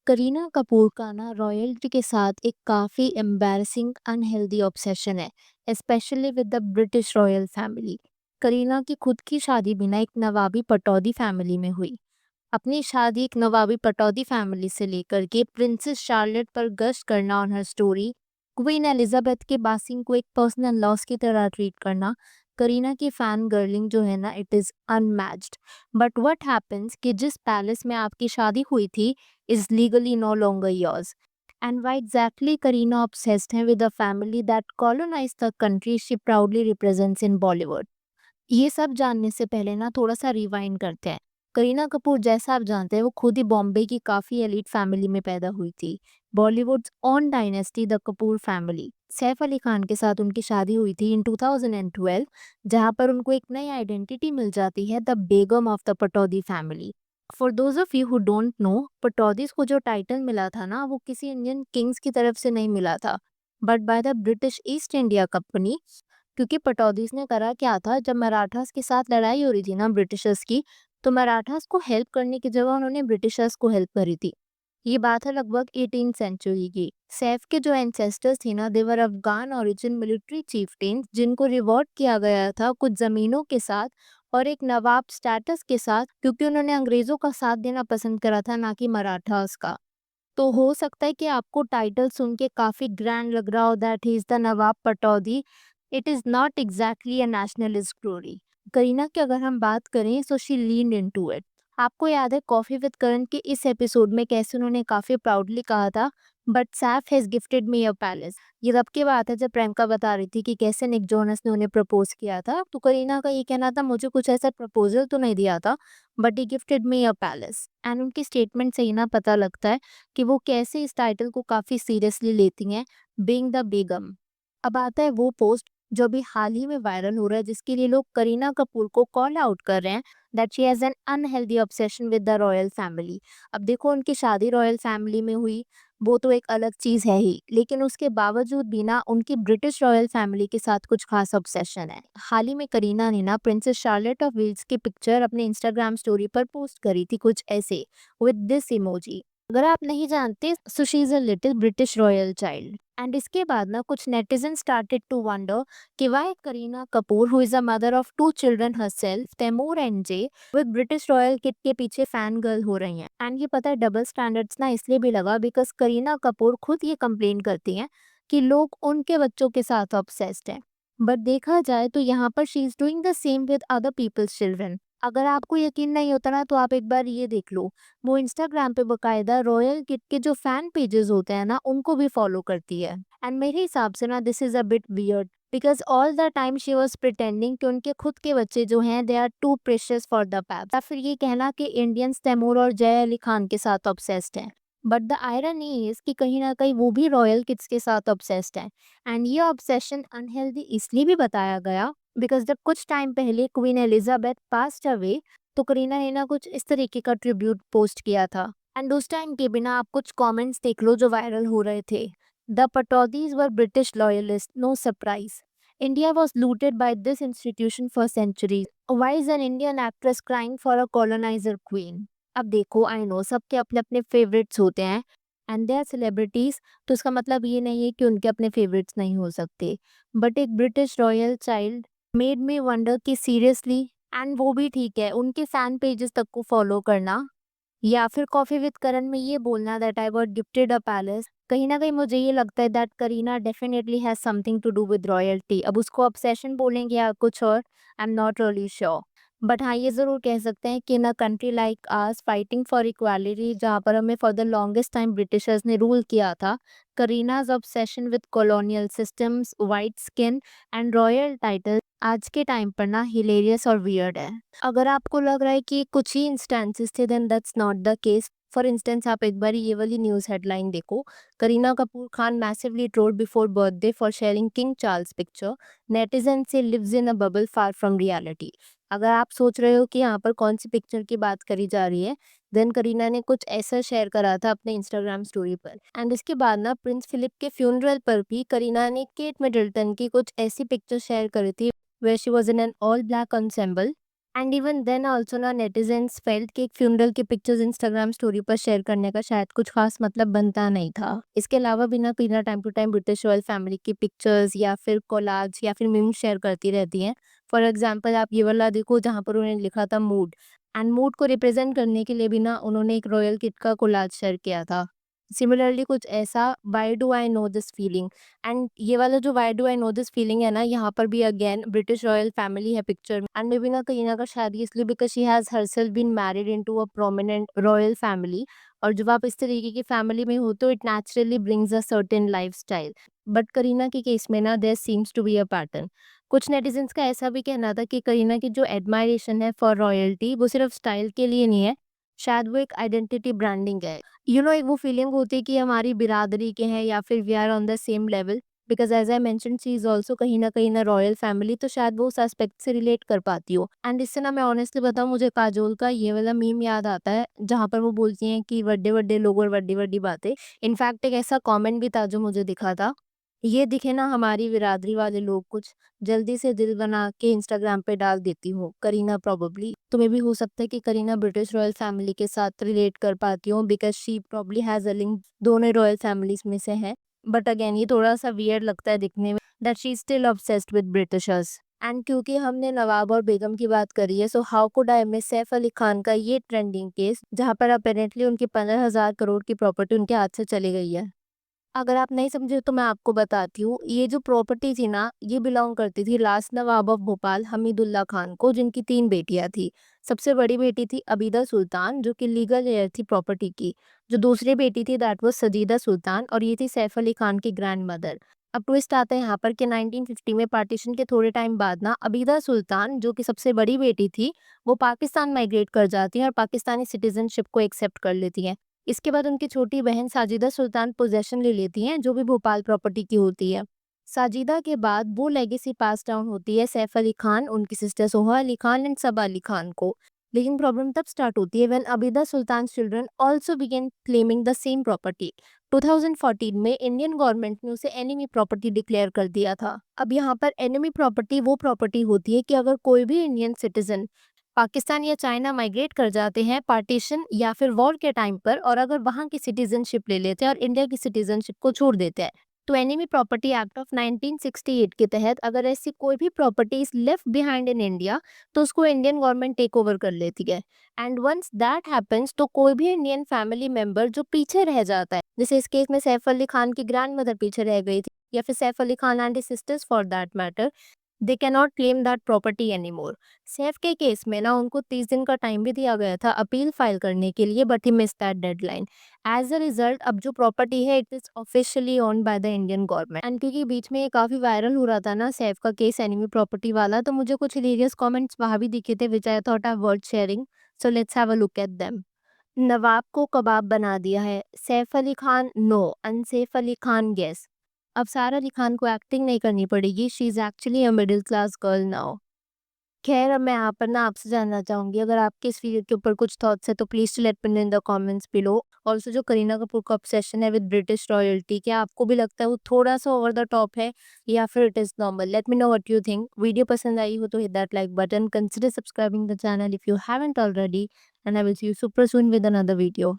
करीना कपूर का ना रॉयल्टी के साथ एक काफ़ी एम्बैरसिंग अनहेल्दी ऑब्सेशन है, specially with the British royal family. Kareena की खुद की शादी भी ना एक नवाबी पटौदी फैमिली में हुई। अपनी शादी एक नवाबी पटौदी फैमिली से लेकर के प्रिंसेस चार्लेट पर गश्त करना on her story, queen Elizabeth के बासिंग को एक पर्सनल लॉस की तरह ट्रीट करना, करीना की फैन गर्लिंग जो है ना it is unmatched. But what happens कि जिस पैलेस में आपकी शादी हुई थी is legally no longer yours. And why exactly Kareena obsessed है with a family that colonized the country she proudly represents in Bollywood. ये सब जानने से पहले ना थोड़ा सा रिवाइंड करते हैं। करीना कपूर जैसा आप जानते हैं वो खुद ही बॉम्बे की काफ़ी एलीट फैमिली में पैदा हुई थी। Bollywoods on dynasty the Kapoor family, Saif Ali Khan के साथ उनकी शादी हुई थी इन 2012, जहां पर उनको एक नई आइडेंटिटी मिल जाती है, the Begum of the Pataudi family. For those of you who don't know, Pataudis को जो टाइटल मिला था ना वो किसी इंडियन किंग्स की तरफ से नहीं मिला था, but by the British east India company. क्योंकि पटौदीज ने करा क्या था, जब मराठास के साथ लड़ाई हो रही थी ना ब्रिटिशर्स की, तो मराठास को हेल्प करने की जगह उन्होंने ब्रिटिशर्स को हेल्प करी थी। ये बात है लगभग 18 सेंचुरी की। सैफ के जो एंसेस्टर्स थे ना देवर अफगान ओरिजिन मिलिट्री चीफ्टेन्स, जिनको रिवॉर्ड किया गया था कुछ जमीनों के साथ और एक नवाब स्टेटस के साथ, क्योंकि उन्होंने अंग्रेजों का साथ देना पसंद करा था ना कि मराठास का। तो हो सकता है कि आपको टाइटल सुन के काफी ग्रैंड लग रहा हो that he is the Nawab Pataudi. It is not exactly a nationalist story. Kareena की अगर हम बात करें so she lean into it. आपको याद है कॉफी विद करण के इस एपिसोड में कैसे उन्होंने काफी प्राउडली कहा था, but Saif has gifted me a palace. ये तब की बात है जब प्रियंका बता रही थी कि कैसे निक जोनस ने उन्हें प्रपोज किया था, तो करीना का ये कहना था मुझे कुछ ऐसा प्रपोजल तो नहीं दिया था, but he gifted me a palace. And उनकी स्टेटमेंट से ही ना पता लगता है कि वो कैसे इस टाइटल को काफ़ी सीरियसली लेती हैं, बीइंग द बेगम। अब आता है वो पोस्ट जो अभी हाल ही में वायरल हो रहा है, जिसके लिए लोग करीना कपूर को कॉल आउट कर रहे हैं that she has an unhealthy obsession with the royal family. अब देखो उनकी शादी रॉयल फैमिली में हुई, वो तो एक अलग चीज़ है ही, लेकिन उसके बावजूद भी ना उनकी ब्रिटिश रॉयल फैमिली के साथ कुछ खास ऑब्सेशन है। हाल ही में करीना ने ना प्रिंसेस शार्लेट ऑफ वेल्स की पिक्चर अपने इंस्टाग्राम स्टोरी पर पोस्ट करी थी कुछ ऐसे, विद दिस इमोजी। अगर आप नहीं जानते so she is a little British royal child. And इसके बाद ना कुछ नेटिजन स्टार्टेड टू वंडर कि why Kareena Kapoor who is a mother of two children herself, Taimur and Jeh, with British royal kid के पीछे फैन गर्ल हो रही हैं। एंड ये पता है डबल स्टैंडर्ड्स ना इसलिए भी लगा बिकॉज करीना कपूर खुद ये कंप्लेन करती हैं कि लोग उनके बच्चों के साथ ऑब्सेस्ड हैं, बट देखा जाए तो यहाँ पर she is doing the same with other peoples children. अगर आपको यकीन नहीं होता ना तो आप एक बार ये देख लो, वो इंस्टाग्राम पे बकायदा रॉयल किड के जो फैन पेजेस होते हैं ना उनको भी फॉलो करती है। एंड मेरे हिसाब से ना this is a bit weird because all the time she was pretending कि उनके खुद के बच्चे जो हैं they are too precious for the pap, या फिर ये कहना कि इंडियंस तैमूर और जय अली खान के साथ ऑब्सेस्ड हैं। बट द आयरनी इज कि कहीं ना कहीं वो भी रॉयल किड्स के साथ ऑब्सेस्ड हैं। एंड ये ऑब्सेशन अनहेल्दी इसलिए भी बताया गया बिकॉज जब कुछ टाइम पहले क्वीन एलिजाबेथ पास्ट अवे, तो करीना ने ना कुछ इस तरीके का ट्रिब्यूट पोस्ट किया था। एंड उस टाइम के बिना आप कुछ कमेंट्स देख लो जो वायरल हो रहे थे। The Pataudis were British loyalist, no surprise. India was looted by this institution for centuries. Why is an Indian actress crying for a coloniser queen. अब देखो आई नो सबके अपने अपने फेवरेट्स होते हैं एंड दे आर सेलिब्रिटीज, तो इसका मतलब ये नहीं है कि उनके अपने फेवरेट्स नहीं हो सकते। बट एक British royal child made me wonder कि सीरियसली। एंड वो भी ठीक है उनके फैन पेजेस तक को फॉलो करना, या फिर कॉफी विद करण में ये बोलना that I got gifted a palace. कहीं ना कहीं मुझे ये लगता है that Kareena definitely has something to do with royalty. अब उसको ऑब्सेशन बोलेंगे या कुछ और, I am not really sure. But हाँ ये ज़रूर कह सकते हैं कि in a country like ours fighting for equality, जहाँ पर हमें for the longest time Britishers ने रूल किया था, Kareena's obsession with colonial systems, white skin and royal title आज के टाइम पर ना हिलेरियस और वियर्ड है। अगर आपको लग रहा है कि कुछ ही इंस्टेंसेस थे then that's not the case. For instance आप एक बार ये वाली न्यूज़ हेडलाइन देखो, Kareena Kapoor Khan massively trolled before birthday for sharing King Charles picture, netizen say lives in a bubble far from reality. अगर आप सोच रहे हो कि यहाँ पर कौन सी पिक्चर की बात करी जा रही है, देन करीना ने कुछ ऐसा शेयर करा था अपने इंस्टाग्राम स्टोरी पर। एंड इसके बाद ना प्रिंस फिलिप के फ्यूनरल पर भी करीना ने केट मिडल्टन की कुछ ऐसी पिक्चर शेयर करी थी where she was in an all black ensemble and even then also ना नेटिजन्स फेल्ट कि एक फ्यूनरल की पिक्चर्स इंस्टाग्राम स्टोरी पर शेयर करने का शायद कुछ खास मतलब बनता नहीं था। इसके अलावा भी ना Kareena time to time British royal family की पिक्चर्स या फिर कोलाज या फिर मीम्स शेयर करती रहती हैं। फॉर एग्जांपल आप ये वाला देखो जहाँ पर उन्होंने लिखा था मूड, एंड मूड को रिप्रेजेंट करने के लिए भी ना उन्होंने एक रॉयल किट का कोलाज शेयर किया था। सिमिलरली कुछ ऐसा, why do I know this feeling, and ये वाला जो why do I know this feeling है ना, यहाँ पर भी अगेन ब्रिटिश रॉयल फैमिली है पिक्चर में। एंड मे बी ना कहीं ना का शादी इसलिए because she has herself been married into a prominent royal family. और जब आप इस तरीके की फैमिली में हो तो it naturally brings a certain lifestyle. But Kareena के केस में ना there seems to be a pattern. कुछ नेटिजन्स का ऐसा भी कहना था कि करीना की जो एडमायरेशन है फॉर रॉयल्टी वो सिर्फ स्टाइल के लिए नहीं है, शायद वो एक आइडेंटिटी ब्रांडिंग है। एक वो फीलिंग होती है कि हमारी बिरादरी के हैं या फिर we are on the same level. Because as I mention she is also कहीं ना रॉयल फैमिली, तो शायद वो उस एस्पेक्ट से रिलेट कर पाती हो। एंड इससे ना मैं ऑनेस्टली बताऊं, मुझे काजोल का ये वाला मीम याद आता है जहाँ पर वो बोलती हैं कि बड्डे बड्डे लोग और बड्डी बड्डी बातें। इनफैक्ट एक ऐसा कमेंट भी था जो मुझे दिखा था, ये दिखे ना हमारी बिरादरी वाले लोग कुछ, जल्दी से दिल बना के इंस्टाग्राम पे डाल देती हो। करीना प्रोबेबली, तुम्हें भी हो सकता है कि करीना ब्रिटिश रॉयल फैमिली के साथ रिलेट कर पाती हो because she probably has a link दोनों रॉयल फैमिलीज में से है। बट अगेन ये थोड़ा-सा वियर्ड लगता है दिखने में that she is still obsessed with Britishers. And क्योंकि हमने नवाब और बेगम की बात करी है, so how could I miss Saif Ali Khan का ये ट्रेंडिंग केस जहाँ पर अपेरेंटली उनकी 15,000 करोड़ की प्रॉपर्टी उनके हाथ से चली गई है। अगर आप नहीं समझे तो मैं आपको बताती हूँ। ये जो प्रॉपर्टी थी ना, ये बिलॉन्ग करती थी last Nawab of Bhopal Hamidullah Khan को, जिनकी 3 बेटियाँ थी। सबसे बड़ी बेटी थी अबीदा सुल्तान, जो कि लीगल हेयर थी प्रॉपर्टी की। जो दूसरी बेटी थी दैट वाज़ सजीदा सुल्तान, और ये थी सैफ अली खान की ग्रैंडमदर। अब ट्विस्ट आता है यहाँ पर कि 1950 में पार्टीशन के थोड़े टाइम बाद ना अबीदा सुल्तान, जो कि सबसे बड़ी बेटी थी, वो पाकिस्तान माइग्रेट कर जाती हैं और पाकिस्तानी सिटीज़नशिप को एक्सेप्ट कर लेती हैं। इसके बाद उनकी छोटी बहन साजिदा सुल्तान पोजेशन ले लेती हैं, जो भी भोपाल प्रॉपर्टी की होती है। साजिदा के बाद वो लेगेसी पास डाउन होती है सैफ अली खान, उनकी सिस्टर सोहा अली खान एंड सबा अली खान को। लेकिन प्रॉब्लम तब स्टार्ट होती है when Abida Sultan children also begin claiming the same property. 2014 में इंडियन गवर्नमेंट ने उसे एनिमी प्रॉपर्टी डिक्लेयर कर दिया था। अब यहाँ पर एनिमी प्रॉपर्टी वो प्रॉपर्टी होती है कि अगर कोई भी इंडियन सिटीजन पाकिस्तान या चाइना माइग्रेट कर जाते हैं पार्टीशन या फिर वॉर के टाइम पर, और अगर वहाँ की सिटीजनशिप ले लेते हैं और इंडिया की सिटीजनशिप को छोड़ देते हैं, तो एनिमी प्रॉपर्टी एक्ट ऑफ 1968 के तहत अगर ऐसी कोई भी property is left behind in India, तो उसको इंडियन गवर्नमेंट टेक ओवर कर लेती है। एंड वंस दैट हैपेंस, तो कोई भी इंडियन फैमिली मेंबर जो पीछे रह जाता है, जैसे इस केस में सैफ अली खान की ग्रैंड मदर पीछे रह गई थी, या फिर Saif Ali Khan and sisters for that matter, they can not claim that property any more. Saif के केस में ना उनको 30 दिन का टाइम भी दिया गया था अपील फाइल करने के लिए, but he miss that deadline. As a result अब जो प्रॉपर्टी है it is officially owned by the Indian government. And क्योंकि बीच में ये काफी वायरल हो रहा था ना सैफ का केस एनिमी प्रॉपर्टी वाला, तो मुझे कुछ हिलेरियस कमेंट्स वहां भी दिखे थे which I thought I worth sharing. So let's have a look at them. Nawab को कबाब बना दिया है, Saif Ali Khan no, unsafe Ali Khan guess. अब सारा अली खान को एक्टिंग नहीं करनी पड़ेगी, she is actually a middle class girl now. खैर अब मैं यहाँ पर ना आपसे जानना चाहूँगी, अगर आपके इस वीडियो के ऊपर कुछ थॉट्स है तो please to let me know in the comments below. Also जो करीना कपूर का ऑब्सेशन है विद ब्रिटिश रॉयल्टी, क्या आपको भी लगता है वो थोड़ा-सा ओवर द टॉप है या फिर it is normal? Late me know what you think. Video पसंद आई हो तो hit that like button, consider subscribing the channel if you haven't already, and I will see you super soon with another video.